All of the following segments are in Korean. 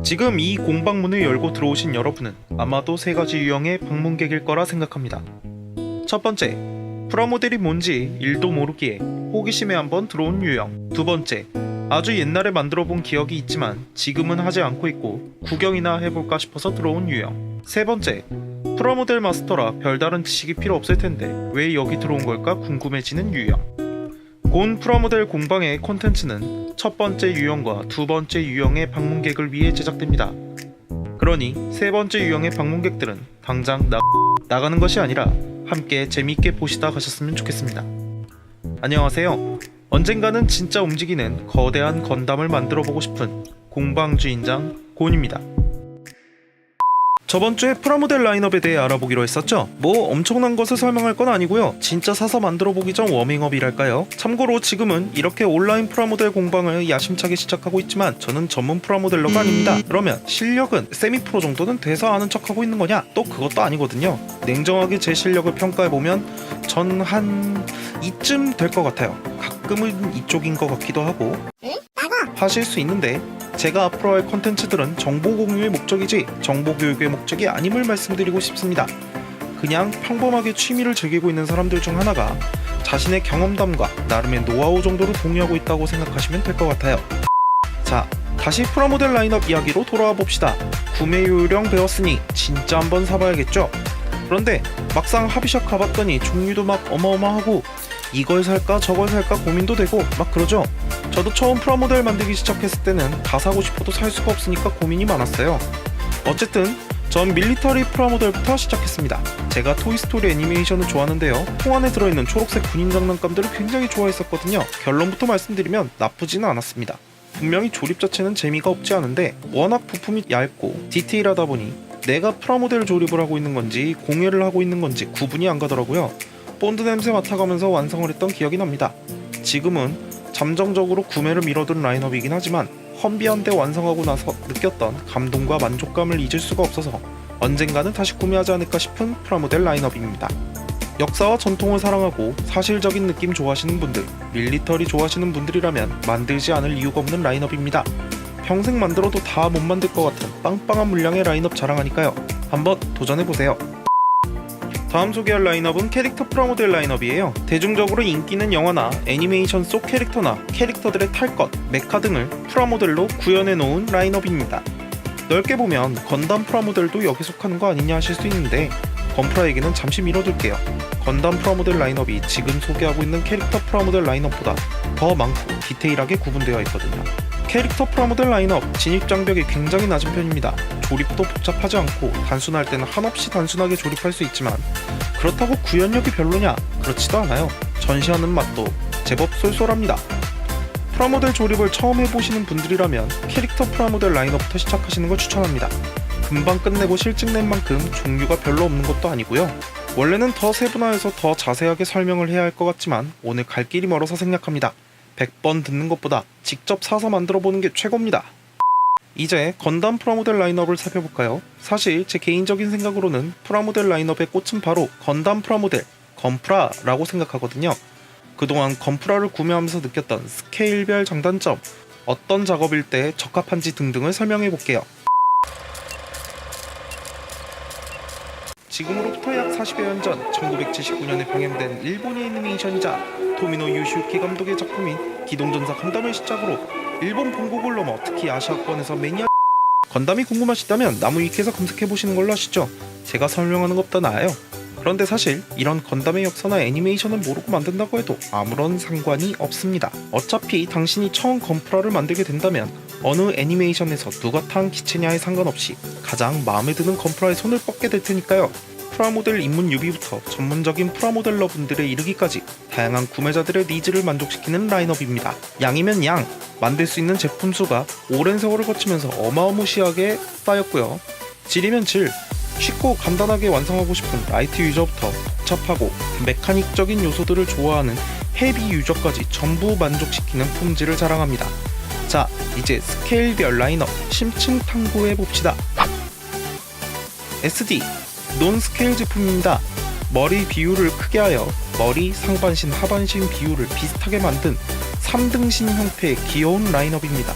지금 이 공방문을 열고 들어오신 여러분은 아마도 세 가지 유형의 방문객일 거라 생각합니다. 첫 번째, 프라모델이 뭔지 1도 모르기에 호기심에 한번 들어온 유형. 두 번째, 아주 옛날에 만들어 본 기억이 있지만 지금은 하지 않고 있고 구경이나 해볼까 싶어서 들어온 유형. 세 번째, 프라모델 마스터라 별다른 지식이 필요 없을 텐데 왜 여기 들어온 걸까 궁금해지는 유형. 곤 프라모델 공방의 콘텐츠는 첫 번째 유형과 두 번째 유형의 방문객을 위해 제작됩니다. 그러니 세 번째 유형의 방문객들은 당장 나가는 것이 아니라 함께 재미있게 보시다 가셨으면 좋겠습니다. 안녕하세요. 언젠가는 진짜 움직이는 거대한 건담을 만들어보고 싶은 공방 주인장 곤입니다. 저번주에 프라모델 라인업에 대해 알아보기로 했었죠? 뭐 엄청난 것을 설명할 건 아니고요. 진짜 사서 만들어보기 전 워밍업이랄까요? 참고로 지금은 이렇게 온라인 프라모델 공방을 야심차게 시작하고 있지만 저는 전문 프라모델러가 아닙니다. 그러면 실력은 세미프로 정도는 돼서 아는 척하고 있는 거냐? 또 그것도 아니거든요. 냉정하게 제 실력을 평가해보면 전 한 이쯤 될 것 같아요. 가끔은 이쪽인 것 같기도 하고 하실 수 있는데 제가 앞으로 할 컨텐츠들은 정보 공유의 목적이지 정보 교육의 목적이 아님을 말씀드리고 싶습니다. 그냥 평범하게 취미를 즐기고 있는 사람들 중 하나가 자신의 경험담과 나름의 노하우 정도를 공유하고 있다고 생각하시면 될 것 같아요. 자, 다시 프라모델 라인업 이야기로 돌아와 봅시다. 구매 요령 배웠으니 진짜 한번 사봐야겠죠? 그런데 막상 합의샵 가봤더니 종류도 막 어마어마하고 이걸 살까 저걸 살까 고민도 되고 막 그러죠. 저도 처음 프라모델 만들기 시작했을 때는 다 사고 싶어도 살 수가 없으니까 고민이 많았어요. 어쨌든 전 밀리터리 프라모델부터 시작했습니다. 제가 토이스토리 애니메이션을 좋아하는데요. 통 안에 들어있는 초록색 군인 장난감들을 굉장히 좋아했었거든요. 결론부터 말씀드리면 나쁘지는 않았습니다. 분명히 조립 자체는 재미가 없지 않은데 워낙 부품이 얇고 디테일하다 보니 내가 프라모델 조립을 하고 있는 건지 공예를 하고 있는 건지 구분이 안 가더라고요. 본드 냄새 맡아가면서 완성을 했던 기억이 납니다. 지금은 잠정적으로 구매를 미뤄둔 라인업이긴 하지만 험비한데 완성하고 나서 느꼈던 감동과 만족감을 잊을 수가 없어서 언젠가는 다시 구매하지 않을까 싶은 프라모델 라인업입니다. 역사와 전통을 사랑하고 사실적인 느낌 좋아하시는 분들, 밀리터리 좋아하시는 분들이라면 만들지 않을 이유가 없는 라인업입니다. 평생 만들어도 다 못 만들 것 같은 빵빵한 물량의 라인업 자랑하니까요. 한번 도전해보세요. 다음 소개할 라인업은 캐릭터 프라모델 라인업이에요. 대중적으로 인기는 영화나 애니메이션 속 캐릭터나 캐릭터들의 탈 것, 메카 등을 프라모델로 구현해놓은 라인업입니다. 넓게 보면 건담 프라모델도 여기 속하는 거 아니냐 하실 수 있는데 건프라 얘기는 잠시 미뤄둘게요. 건담 프라모델 라인업이 지금 소개하고 있는 캐릭터 프라모델 라인업보다 더 많고 디테일하게 구분되어 있거든요. 캐릭터 프라모델 라인업 진입 장벽이 굉장히 낮은 편입니다. 조립도 복잡하지 않고 단순할 때는 한없이 단순하게 조립할 수 있지만 그렇다고 구현력이 별로냐? 그렇지도 않아요. 전시하는 맛도 제법 쏠쏠합니다. 프라모델 조립을 처음 해보시는 분들이라면 캐릭터 프라모델 라인업부터 시작하시는 걸 추천합니다. 금방 끝내고 실증 낸 만큼 종류가 별로 없는 것도 아니고요. 원래는 더 세분화해서 더 자세하게 설명을 해야 할 것 같지만 오늘 갈 길이 멀어서 생략합니다. 100번 듣는 것보다 직접 사서 만들어보는 게 최고입니다. 이제 건담 프라모델 라인업을 살펴볼까요? 사실 제 개인적인 생각으로는 프라모델 라인업의 꽃은 바로 건담 프라모델, 건프라라고 생각하거든요. 그동안 건프라를 구매하면서 느꼈던 스케일별 장단점, 어떤 작업일 때 적합한지 등등을 설명해볼게요. 지금으로부터 약 40여 년 전 1979년에 방영된 일본의 애니메이션이자 토미노 유시우키 감독의 작품인 기동전사 건담을 시작으로 일본 본국을 넘어 특히 아시아권에서 매니아 건담이 궁금하시다면 나무위키에서 검색해보시는 걸로 하시죠. 제가 설명하는 것보다 나아요. 그런데 사실 이런 건담의 역사나 애니메이션을 모르고 만든다고 해도 아무런 상관이 없습니다. 어차피 당신이 처음 건프라를 만들게 된다면 어느 애니메이션에서 누가 탄 기체냐에 상관없이 가장 마음에 드는 건프라에 손을 뻗게 될 테니까요. 프라모델 입문 유비부터 전문적인 프라모델러 분들에 이르기까지 다양한 구매자들의 니즈를 만족시키는 라인업입니다. 양이면 양, 만들 수 있는 제품 수가 오랜 세월을 거치면서 어마어마시하게 쌓였고요. 질이면 질, 쉽고 간단하게 완성하고 싶은 라이트 유저부터 복잡하고 메카닉적인 요소들을 좋아하는 헤비 유저까지 전부 만족시키는 품질을 자랑합니다. 자, 이제 스케일별 라인업 심층 탐구해봅시다. SD 논 스케일 제품입니다. 머리 비율을 크게 하여 머리, 상반신, 하반신 비율을 비슷하게 만든 3등신 형태의 귀여운 라인업입니다.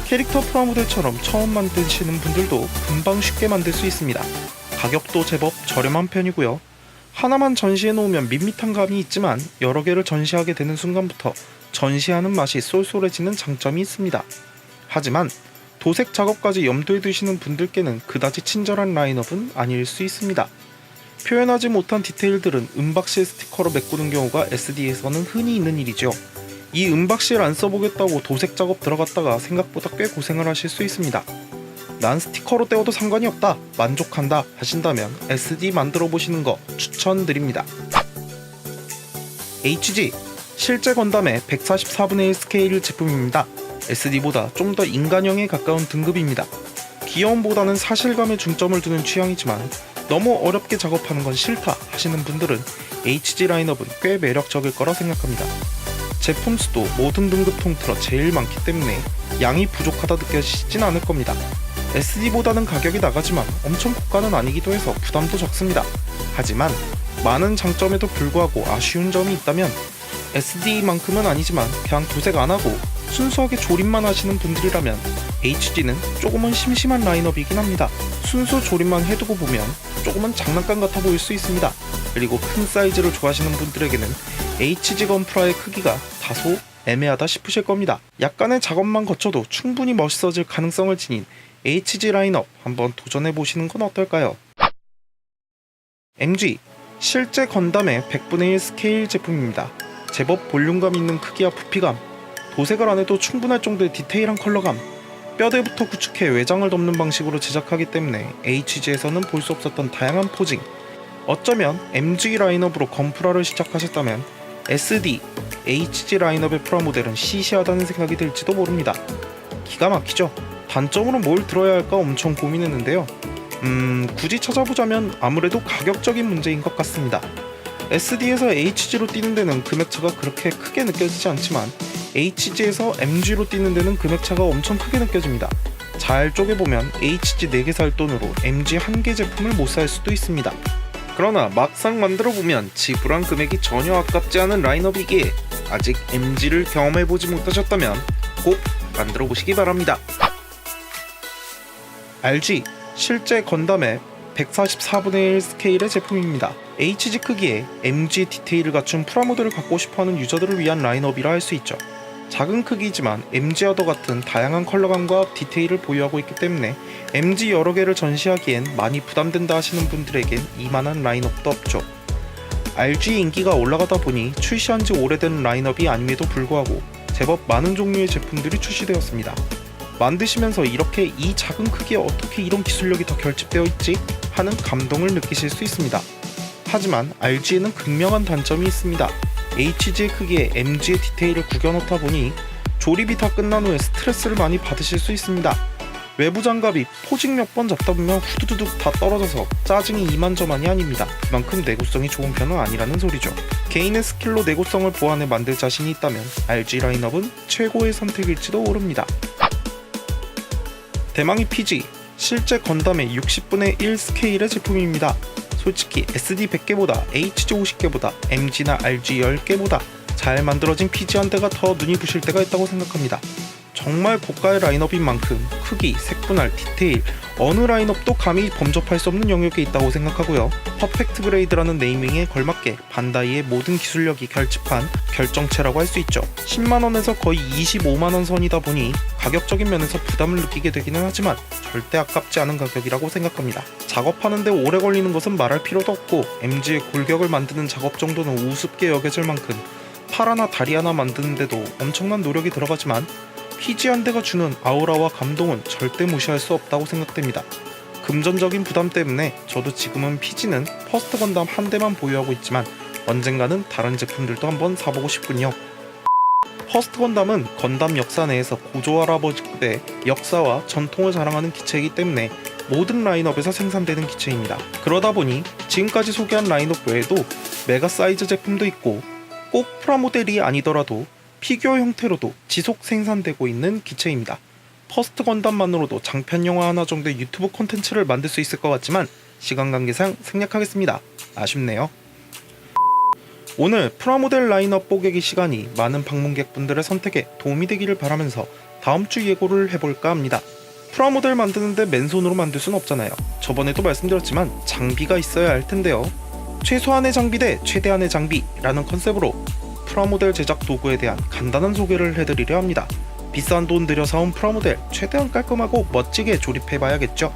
캐릭터 프라모델처럼 처음 만드시는 분들도 금방 쉽게 만들 수 있습니다. 가격도 제법 저렴한 편이고요. 하나만 전시해 놓으면 밋밋한 감이 있지만 여러 개를 전시하게 되는 순간부터 전시하는 맛이 쏠쏠해지는 장점이 있습니다. 하지만 도색 작업까지 염두에 두시는 분들께는 그다지 친절한 라인업은 아닐 수 있습니다. 표현하지 못한 디테일들은 은박실 스티커로 메꾸는 경우가 SD에서는 흔히 있는 일이죠. 이 은박실 안 써보겠다고 도색 작업 들어갔다가 생각보다 꽤 고생을 하실 수 있습니다. 난 스티커로 떼어도 상관이 없다, 만족한다 하신다면 SD 만들어 보시는 거 추천드립니다. HG 실제 건담의 144분의 1 스케일 제품입니다. SD보다 좀 더 인간형에 가까운 등급입니다. 귀여움보다는 사실감에 중점을 두는 취향이지만 너무 어렵게 작업하는 건 싫다 하시는 분들은 HG 라인업은 꽤 매력적일 거라 생각합니다. 제품 수도 모든 등급 통틀어 제일 많기 때문에 양이 부족하다 느껴지진 않을 겁니다. SD보다는 가격이 나가지만 엄청 고가는 아니기도 해서 부담도 적습니다. 하지만 많은 장점에도 불구하고 아쉬운 점이 있다면 SD만큼은 아니지만 그냥 도색 안하고 순수하게 조립만 하시는 분들이라면 HG는 조금은 심심한 라인업이긴 합니다. 순수 조립만 해두고 보면 조금은 장난감 같아 보일 수 있습니다. 그리고 큰 사이즈를 좋아하시는 분들에게는 HG 건프라의 크기가 다소 애매하다 싶으실 겁니다. 약간의 작업만 거쳐도 충분히 멋있어질 가능성을 지닌 HG 라인업 한번 도전해보시는 건 어떨까요? MG 실제 건담의 100분의 1 스케일 제품입니다. 제법 볼륨감 있는 크기와 부피감, 도색을 안해도 충분할 정도의 디테일한 컬러감, 뼈대부터 구축해 외장을 덮는 방식으로 제작하기 때문에 HG에서는 볼 수 없었던 다양한 포징. 어쩌면 MG 라인업으로 건프라를 시작하셨다면 SD, HG 라인업의 프라모델은 시시하다는 생각이 들지도 모릅니다. 기가 막히죠? 단점으로 뭘 들어야 할까 엄청 고민했는데요. 굳이 찾아보자면 아무래도 가격적인 문제인 것 같습니다. SD에서 HG로 뛰는 데는 금액차가 그렇게 크게 느껴지지 않지만 HG에서 MG로 뛰는 데는 금액차가 엄청 크게 느껴집니다. 잘 쪼개보면 HG 4개 살 돈으로 MG 1개 제품을 못 살 수도 있습니다. 그러나 막상 만들어보면 지불한 금액이 전혀 아깝지 않은 라인업이기에 아직 MG를 경험해보지 못하셨다면 꼭 만들어보시기 바랍니다. RG 실제 건담의 144분의 1 스케일의 제품입니다. HG 크기에 MG 디테일을 갖춘 프라모델을 갖고 싶어하는 유저들을 위한 라인업이라 할 수 있죠. 작은 크기지만 MG와 더 같은 다양한 컬러감과 디테일을 보유하고 있기 때문에 MG 여러 개를 전시하기엔 많이 부담된다 하시는 분들에겐 이만한 라인업도 없죠. RG 인기가 올라가다 보니 출시한 지 오래된 라인업이 아님에도 불구하고 제법 많은 종류의 제품들이 출시되었습니다. 만드시면서 이렇게 이 작은 크기에 어떻게 이런 기술력이 더 결집되어 있지? 하는 감동을 느끼실 수 있습니다. 하지만 RG에는 극명한 단점이 있습니다. HG의 크기에 MG의 디테일을 구겨넣다 보니 조립이 다 끝난 후에 스트레스를 많이 받으실 수 있습니다. 외부 장갑이 포징 몇 번 잡다 보면 후두두둑 다 떨어져서 짜증이 이만저만이 아닙니다. 그만큼 내구성이 좋은 편은 아니라는 소리죠. 개인의 스킬로 내구성을 보완해 만들 자신이 있다면 RG 라인업은 최고의 선택일지도 모릅니다. 대망의 PG 실제 건담의 60분의 1 스케일의 제품입니다. 솔직히 SD 100개보다 HG 50개보다 MG나 RG 10개보다 잘 만들어진 PG 한 대가 더 눈이 부실 때가 있다고 생각합니다. 정말 고가의 라인업인 만큼 크기, 색분할, 디테일 어느 라인업도 감히 범접할 수 없는 영역에 있다고 생각하고요. 퍼펙트 그레이드라는 네이밍에 걸맞게 반다이의 모든 기술력이 결집한 결정체라고 할 수 있죠. 10만원에서 거의 25만원 선이다 보니 가격적인 면에서 부담을 느끼게 되기는 하지만 절대 아깝지 않은 가격이라고 생각합니다. 작업하는데 오래 걸리는 것은 말할 필요도 없고 MG의 골격을 만드는 작업 정도는 우습게 여겨질 만큼 팔 하나 다리 하나 만드는데도 엄청난 노력이 들어가지만 PG 한 대가 주는 아우라와 감동은 절대 무시할 수 없다고 생각됩니다. 금전적인 부담 때문에 저도 지금은 PG는 퍼스트 건담 한 대만 보유하고 있지만 언젠가는 다른 제품들도 한번 사보고 싶군요. 퍼스트 건담은 건담 역사 내에서 고조 할아버지급의 역사와 전통을 자랑하는 기체이기 때문에 모든 라인업에서 생산되는 기체입니다. 그러다 보니 지금까지 소개한 라인업 외에도 메가 사이즈 제품도 있고 꼭 프라모델이 아니더라도 피규어 형태로도 지속 생산되고 있는 기체입니다. 퍼스트 건담만으로도 장편 영화 하나 정도의 유튜브 콘텐츠를 만들 수 있을 것 같지만 시간 관계상 생략하겠습니다. 아쉽네요. 오늘 프라모델 라인업 뽀개기 시간이 많은 방문객분들의 선택에 도움이 되기를 바라면서 다음 주 예고를 해볼까 합니다. 프라모델 만드는데 맨손으로 만들 순 없잖아요. 저번에도 말씀드렸지만 장비가 있어야 할 텐데요. 최소한의 장비 대 최대한의 장비라는 컨셉으로 프라모델 제작 도구에 대한 간단한 소개를 해드리려 합니다. 비싼 돈 들여 사온 프라모델 최대한 깔끔하고 멋지게 조립해봐야겠죠.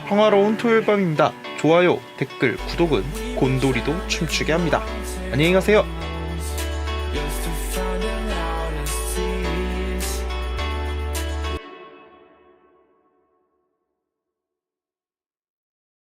평화로운 토요일 밤입니다. 좋아요, 댓글, 구독은 곤돌이도 춤추게 합니다. 안녕히 가세요.